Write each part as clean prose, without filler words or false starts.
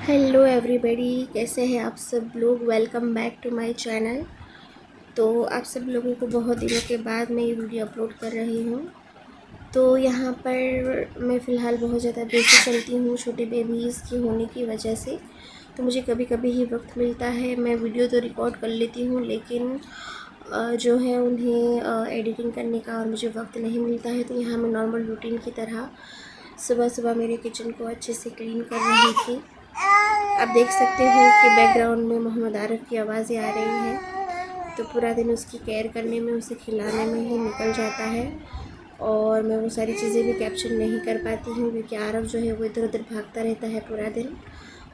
Hello everybody, कैसे हैं आप सब लोग। Welcome back to my channel. तो आप सब लोगों को बहुत दिनों के बाद मैं ये वीडियो अपलोड कर रही हूँ। तो यहाँ पर मैं फ़िलहाल बहुत ज़्यादा बिजी चलती हूँ छोटे बेबीज़ की होने की वजह से। तो मुझे कभी कभी ही वक्त मिलता है। मैं वीडियो तो रिकॉर्ड कर लेती हूँ, लेकिन जो है उन्हें एडिटिंग करने का और मुझे वक्त नहीं मिलता है। तो यहाँ मैं नॉर्मल रूटीन की तरह सुबह सुबह मेरे किचन को अच्छे से क्लीन कर रही थी। आप देख सकते हो कि बैकग्राउंड में मोहम्मद आरिफ की आवाज़ें आ रही हैं। तो पूरा दिन उसकी केयर करने में, उसे खिलाने में ही निकल जाता है और मैं वो सारी चीज़ें भी कैप्चर नहीं कर पाती हूँ, क्योंकि आरव जो है वो इधर उधर भागता रहता है पूरा दिन।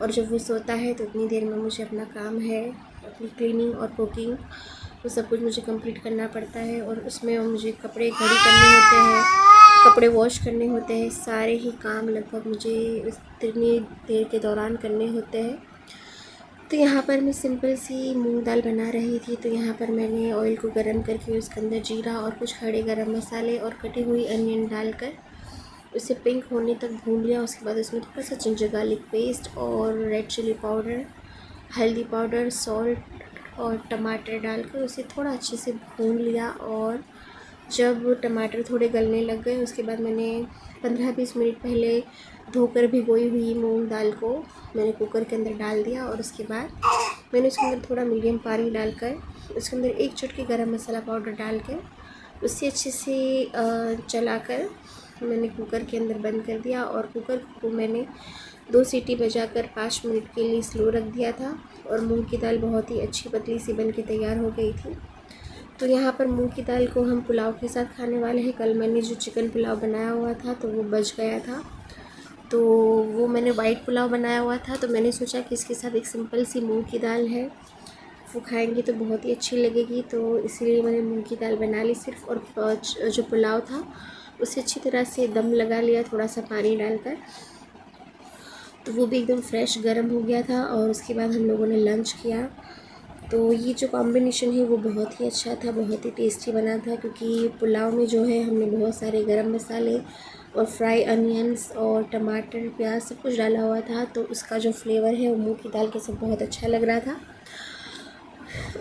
और जब वो सोता है तो उतनी देर में मुझे अपना काम है, अपनी क्लीनिंग और कुकिंग, वो सब कुछ मुझे कंप्लीट करना पड़ता है। और उसमें मुझे कपड़े घड़ी करने होते हैं, कपड़े वॉश करने होते हैं, सारे ही काम लगभग मुझे इतनी देर के दौरान करने होते हैं। तो यहाँ पर मैं सिंपल सी मूंग दाल बना रही थी। तो यहाँ पर मैंने ऑयल को गर्म करके उसके अंदर जीरा और कुछ खड़े गरम मसाले और कटी हुई अनियन डालकर उसे पिंक होने तक भून लिया। उसके बाद उसमें थोड़ा सा जिंजर गार्लिक पेस्ट और रेड चिली पाउडर, हल्दी पाउडर, सॉल्ट और टमाटर डालकर उसे थोड़ा अच्छे से भून लिया। और जब टमाटर थोड़े गलने लग गए, उसके बाद मैंने 15-20 मिनट पहले धोकर भिगोई हुई मूंग दाल को मैंने कुकर के अंदर डाल दिया। और उसके बाद मैंने उसके अंदर थोड़ा मीडियम पानी डालकर उसके अंदर 1 चुटकी गरम मसाला पाउडर डालकर उसे अच्छे से चलाकर मैंने कुकर के अंदर बंद कर दिया। और कुकर को मैंने 2 सीटी बजाकर 5 मिनट के लिए स्लो रख दिया था। और मूंग की दाल बहुत ही अच्छी पतली सी बन के तैयार हो गई थी। तो यहाँ पर मूंग की दाल को हम पुलाव के साथ खाने वाले हैं। कल मैंने जो चिकन पुलाव बनाया हुआ था तो वो बच गया था, तो वो मैंने वाइट पुलाव बनाया हुआ था। तो मैंने सोचा कि इसके साथ एक सिंपल सी मूंग की दाल है, वो खाएंगे तो बहुत ही अच्छी लगेगी। तो इसीलिए मैंने मूंग की दाल बना ली सिर्फ। और जो पुलाव था उसे अच्छी तरह से दम लगा लिया थोड़ा सा पानी डालकर। तो वो भी एकदम फ्रेश गर्म हो गया था। और उसके बाद हम लोगों ने लंच किया। तो ये जो कॉम्बिनेशन है वो बहुत ही अच्छा था, बहुत ही टेस्टी बना था, क्योंकि पुलाव में जो है हमने बहुत सारे गरम मसाले और फ्राई अनियंस और टमाटर, प्याज सब कुछ डाला हुआ था। तो उसका जो फ्लेवर है वो मूंग की दाल के साथ बहुत अच्छा लग रहा था।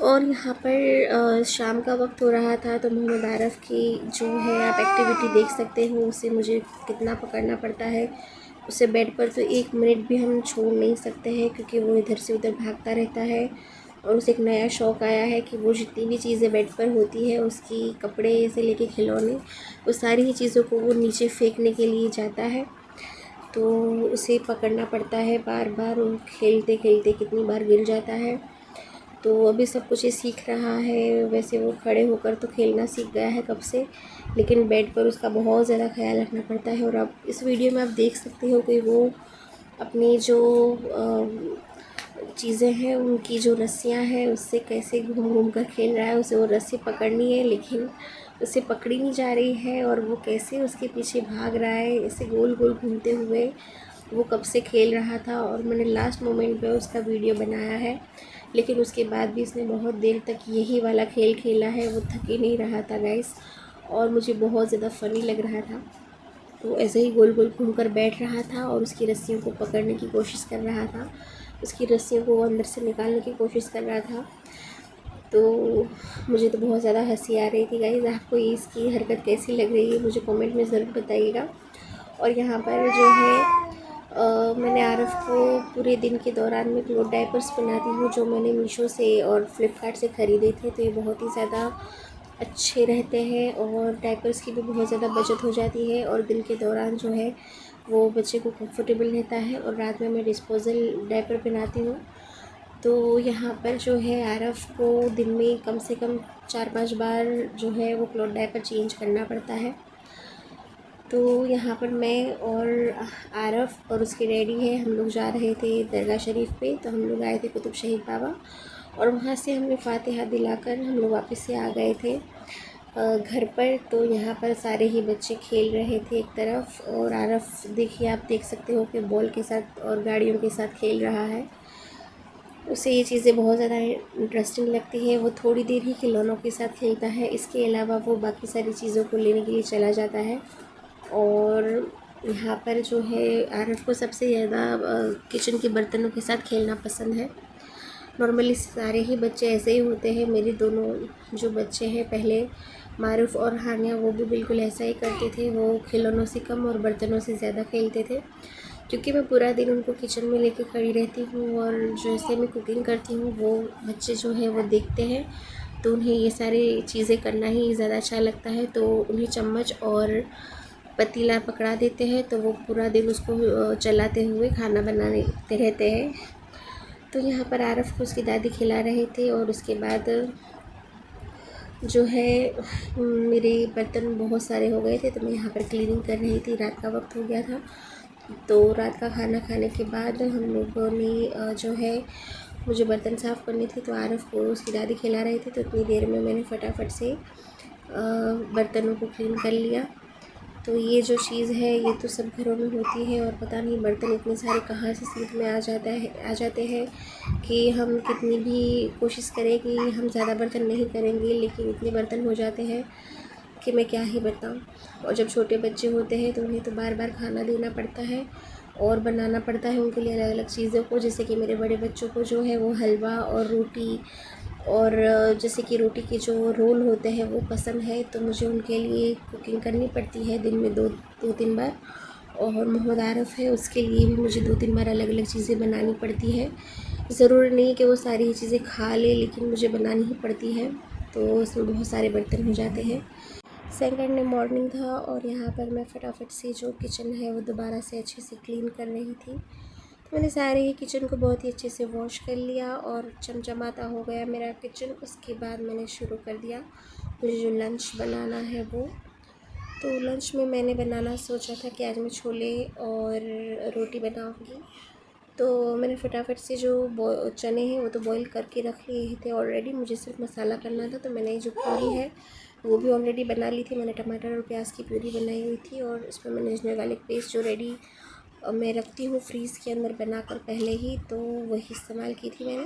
और यहाँ पर शाम का वक्त हो रहा था। तो मोहम्मद आरफ की जो है आप एक्टिविटी देख सकते हो, उसे मुझे कितना पकड़ना पड़ता है। उसे बेड पर तो 1 मिनट भी हम छोड़ नहीं सकते हैं, क्योंकि वो इधर से उधर भागता रहता है। और उसे एक नया शौक़ आया है कि वो जितनी भी चीज़ें बेड पर होती है, उसकी कपड़े से लेके खिलौने, वो सारी ही चीज़ों को वो नीचे फेंकने के लिए जाता है। तो उसे पकड़ना पड़ता है बार बार, और खेलते खेलते कितनी बार गिर जाता है। तो अभी सब कुछ ये सीख रहा है। वैसे वो खड़े होकर तो खेलना सीख गया है कब से, लेकिन बेड पर उसका बहुत ज़्यादा ख्याल रखना पड़ता है। और अब इस वीडियो में आप देख सकते हो कि वो अपनी जो चीज़ें हैं, उनकी जो रस्सियाँ हैं, उससे कैसे घूम घूम कर खेल रहा है। उसे वो रस्सी पकड़नी है, लेकिन उसे पकड़ी नहीं जा रही है। और वो कैसे उसके पीछे भाग रहा है, ऐसे गोल गोल घूमते हुए वो कब से खेल रहा था। और मैंने लास्ट मोमेंट पे उसका वीडियो बनाया है, लेकिन उसके बाद भी इसने बहुत देर तक यही वाला खेल खेला है। वो थक ही नहीं रहा था गाइस, और मुझे बहुत ज़्यादा फ़नी लग रहा था। तो ऐसे ही गोल गोल घूम कर बैठ रहा था और उसकी रस्सियों को पकड़ने की कोशिश कर रहा था, उसकी रस्सियों को अंदर से निकालने की कोशिश कर रहा था। तो मुझे तो बहुत ज़्यादा हंसी आ रही थी गाइस। आपको इसकी हरकत कैसी लग रही है मुझे कमेंट में ज़रूर बताइएगा। और यहाँ पर जो है मैंने आरफ को पूरे दिन के दौरान में क्लोथ डायपर्स बनाती हूँ, जो मैंने मीशो से और फ्लिपकार्ट से ख़रीदे थे। तो ये बहुत ही ज़्यादा अच्छे रहते हैं और डायपर्स की भी बहुत ज़्यादा बचत हो जाती है। और दिन के दौरान जो है वो बच्चे को कंफर्टेबल रहता है। और रात में मैं डिस्पोज़ल डायपर पहनाती हूँ। तो यहाँ पर जो है आरफ को दिन में कम से कम 4-5 बार जो है वो क्लोथ डायपर चेंज करना पड़ता है। तो यहाँ पर मैं और आरफ और उसके डैडी है, हम लोग जा रहे थे दरगाह शरीफ पे। तो हम लोग आए थे कुतुब शहीद बाबा, और वहाँ से हमने फ़ातिहा दिलाकर हम लोग वापस से आ गए थे घर पर। तो यहाँ पर सारे ही बच्चे खेल रहे थे एक तरफ, और आरफ देखिए, आप देख सकते हो कि बॉल के साथ और गाड़ियों के साथ खेल रहा है। उसे ये चीज़ें बहुत ज़्यादा इंटरेस्टिंग लगती है। वो थोड़ी देर ही खिलौनों के साथ खेलता है, इसके अलावा वो बाकी सारी चीज़ों को लेने के लिए चला जाता है। और यहाँ पर जो है आरफ को सबसे ज़्यादा किचन के बर्तनों के साथ खेलना पसंद है। नॉर्मली सारे ही बच्चे ऐसे ही होते हैं। मेरे दोनों जो बच्चे हैं पहले, मारूफ और हानिया, वो भी बिल्कुल ऐसा ही करते थे। वो खिलौनों से कम और बर्तनों से ज़्यादा खेलते थे। क्योंकि मैं पूरा दिन उनको किचन में लेके खड़ी रहती हूँ और जैसे मैं कुकिंग करती हूँ वो बच्चे जो है वो देखते हैं, तो उन्हें ये सारी चीज़ें करना ही ज़्यादा अच्छा लगता है। तो उन्हें चम्मच और पतीला पकड़ा देते हैं तो वो पूरा दिन उसको चलाते हुए खाना बनाने रहते हैं। तो यहाँ पर आरफ को उसकी दादी खिला रहे थे और उसके बाद जो है मेरे बर्तन बहुत सारे हो गए थे, तो मैं यहाँ पर क्लीनिंग कर रही थी। रात का वक्त हो गया था, तो रात का खाना खाने के बाद हम लोगों ने जो है मुझे बर्तन साफ़ करने थे, तो आरफ को उसकी दादी खिला रहे थे। तो इतनी देर में मैंने फटाफट से बर्तनों को क्लीन कर लिया। तो ये जो चीज़ है ये तो सब घरों में होती है और पता नहीं बर्तन इतने सारे कहाँ से सिंक में आ जाते हैं कि हम कितनी भी कोशिश करें कि हम ज़्यादा बर्तन नहीं करेंगे, लेकिन इतने बर्तन हो जाते हैं कि मैं क्या ही बताऊँ। और जब छोटे बच्चे होते हैं तो उन्हें तो बार बार खाना देना पड़ता है और बनाना पड़ता है उनके लिए अलग अलग चीज़ों को। जैसे कि मेरे बड़े बच्चों को जो है वो हलवा और रोटी और जैसे कि रोटी के जो रोल होते हैं वो पसंद है, तो मुझे उनके लिए कुकिंग करनी पड़ती है दिन में दो तीन बार। और मोहम्मद आरफ है, उसके लिए भी मुझे 2-3 बार अलग अलग चीज़ें बनानी पड़ती है। ज़रूरी नहीं कि वो सारी चीज़ें खा ले, लेकिन मुझे बनानी ही पड़ती है, तो उसमें बहुत सारे बर्तन हो जाते हैं। सेकंड मॉर्निंग था और यहाँ पर मैं फटाफट से जो किचन है वो दोबारा से अच्छे से क्लीन कर रही थी। तो मैंने सारे ही किचन को बहुत ही अच्छे से वॉश कर लिया और चमचमाता हो गया मेरा किचन। उसके बाद मैंने शुरू कर दिया मुझे जो लंच बनाना है वो। तो लंच में मैंने बनाना सोचा था कि आज मैं छोले और रोटी बनाऊंगी। तो मैंने फटाफट से जो चने हैं वो तो बॉईल करके रख लिए थे ऑलरेडी, मुझे सिर्फ मसाला करना था। तो मैंने जो प्यूरी है वो भी ऑलरेडी बना ली थी। मैंने टमाटर और प्याज की प्यूरी बनाई हुई थी और इसमें मैंने जिंजर गार्लिक पेस्ट जो रेडी मैं रखती हूँ फ्रीज़ के अंदर बनाकर पहले ही, तो वही इस्तेमाल की थी मैंने।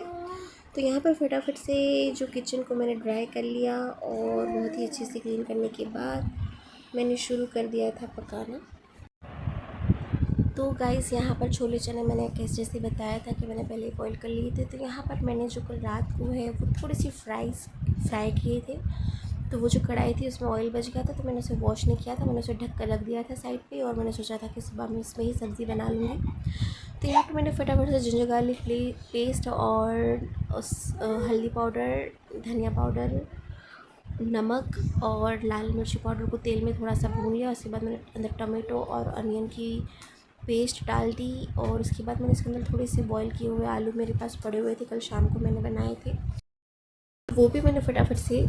तो यहाँ पर फटाफट से जो किचन को मैंने ड्राई कर लिया और बहुत ही अच्छे से क्लीन करने के बाद मैंने शुरू कर दिया था पकाना। तो गाइस यहाँ पर छोले चने मैंने कैसे जैसे बताया था कि मैंने पहले बॉईल कर लिए थे। तो यहाँ पर मैंने जो कल रात को है वो थोड़ी सी फ्राई किए थे। तो वो जो कढ़ाई थी उसमें ऑयल बच गया था, तो मैंने उसे वॉश नहीं किया था, मैंने उसे ढक कर रख दिया था साइड पे और मैंने सोचा था कि सुबह में इसमें ही सब्ज़ी बना लूँगी। तो यहाँ पर मैंने फटाफट से जिंजर गार्लिक पेस्ट और हल्दी पाउडर, धनिया पाउडर, नमक और लाल मिर्ची पाउडर को तेल में थोड़ा सा भून लिया। उसके बाद मैंने अंदर टमाटो और अनियन की पेस्ट डाल दी और उसके बाद मैंने इसके अंदर थोड़े से बॉईल किए हुए आलू मेरे पास पड़े हुए थे, कल शाम को मैंने बनाए थे, वो भी मैंने फटाफट से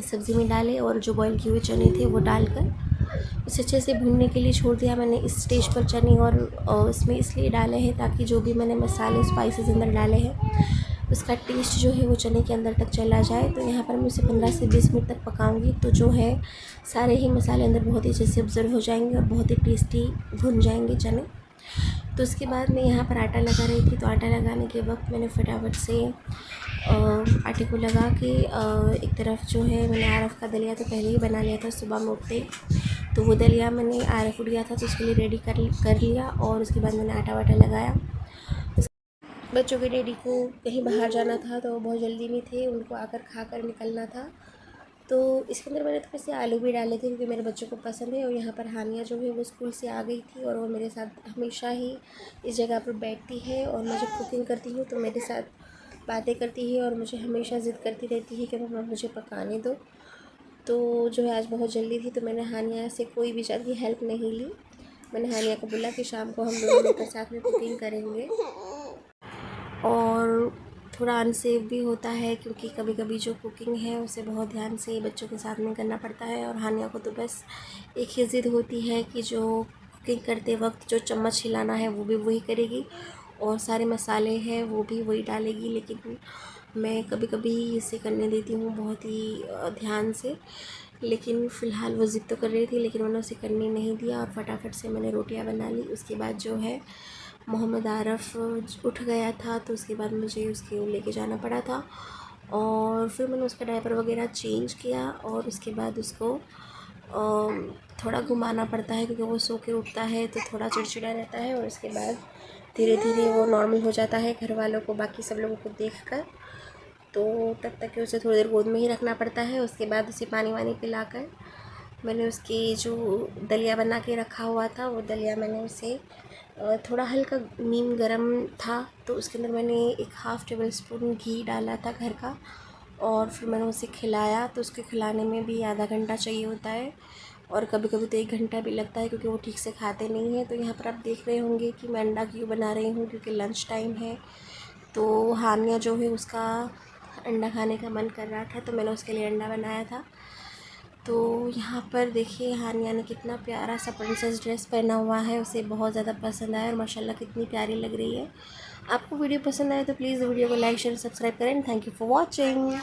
सब्ज़ी में डाले और जो बॉईल किए हुए चने थे वो डालकर उसे अच्छे से भूनने के लिए छोड़ दिया। मैंने इस स्टेज पर चने और इसमें इसलिए डाले हैं ताकि जो भी मैंने मसाले स्पाइसेस अंदर डाले हैं उसका टेस्ट जो है वो चने के अंदर तक चला जाए। तो यहाँ पर मैं उसे 15 से 20 मिनट तक पकाऊंगी, तो जो है सारे ही मसाले अंदर बहुत ही अच्छे से ऑब्जर्व हो जाएंगे और बहुत ही टेस्टी भुन जाएंगे चने। तो उसके बाद मैं यहाँ पर आटा लगा रही थी, तो आटा लगाने के वक्त मैंने फटाफट से आटे को लगा के एक तरफ जो है मैंने आरफ का दलिया तो पहले ही बना लिया था सुबह में उठते, तो वो दलिया मैंने आरफ उठ गया था तो उसके लिए रेडी कर लिया और उसके बाद मैंने आटा वाटा लगाया। बच्चों के डैडी को कहीं बाहर जाना था तो वो बहुत जल्दी में थे, उनको आकर खा कर निकलना था। तो इसके अंदर मैंने थोड़े से आलू भी डाले थे क्योंकि मेरे बच्चों को पसंद है। और यहाँ पर हानिया जो है वो स्कूल से आ गई थी और वो मेरे साथ हमेशा ही इस जगह पर बैठती है और मैं जब कुकिंग करती हूँ तो मेरे साथ बातें करती है और मुझे हमेशा ज़िद करती रहती है कि मम्मा मुझे पकाने दो। तो जो है आज बहुत जल्दी थी तो मैंने हानिया से कोई भी ज़्यादा हेल्प नहीं ली। मैंने हानिया को बोला कि शाम को हम लोग मिलकर साथ में कुकिंग करेंगे। और थोड़ा अनसेफ भी होता है क्योंकि कभी कभी जो कुकिंग है उसे बहुत ध्यान से बच्चों के साथ में करना पड़ता है। और हानिया को तो बस एक ही ज़िद होती है कि जो कुकिंग करते वक्त जो चम्मच हिलाना है वो भी वही करेगी और सारे मसाले हैं वो भी वही डालेगी। लेकिन मैं कभी कभी इसे करने देती हूँ बहुत ही ध्यान से, लेकिन फ़िलहाल वो ज़िद तो कर रही थी लेकिन मैंने उसे करने नहीं दिया और फटाफट से मैंने रोटियां बना ली। उसके बाद जो है मोहम्मद आरफ उठ गया था तो उसके बाद मुझे उसके लेके जाना पड़ा था और फिर मैंने उसका डायपर वगैरह चेंज किया और उसके बाद उसको थोड़ा घुमाना पड़ता है क्योंकि वो सो के उठता है तो थोड़ा चिड़चिड़ा रहता है, और उसके बाद धीरे धीरे वो नॉर्मल हो जाता है घर वालों को, बाकी सब लोगों को देखकर। तो तब तक कि उसे थोड़ी देर गोद में ही रखना पड़ता है। उसके बाद उसे पानी वानी पिलाकर मैंने उसकी जो दलिया बना के रखा हुआ था, वो दलिया मैंने उसे थोड़ा हल्का नीम गरम था तो उसके अंदर मैंने 1/2 टेबल स्पून घी डाला था घर का, और फिर मैंने उसे खिलाया। तो उसके खिलाने में भी आधा घंटा चाहिए होता है, और कभी कभी तो 1 घंटा भी लगता है क्योंकि वो ठीक से खाते नहीं हैं। तो यहाँ पर आप देख रहे होंगे कि मैं अंडा क्यों बना रही हूँ, क्योंकि लंच टाइम है। तो हानिया जो है उसका अंडा खाने का मन कर रहा था, तो मैंने उसके लिए अंडा बनाया था। तो यहाँ पर देखिए हानिया ने कितना प्यारा सा प्रिंसेस ड्रेस पहना हुआ है, उसे बहुत ज़्यादा पसंद आया और माशाल्लाह कितनी प्यारी लग रही है। आपको वीडियो पसंद आए तो प्लीज़ वीडियो को लाइक शेयर सब्सक्राइब करें। Thank you for watching.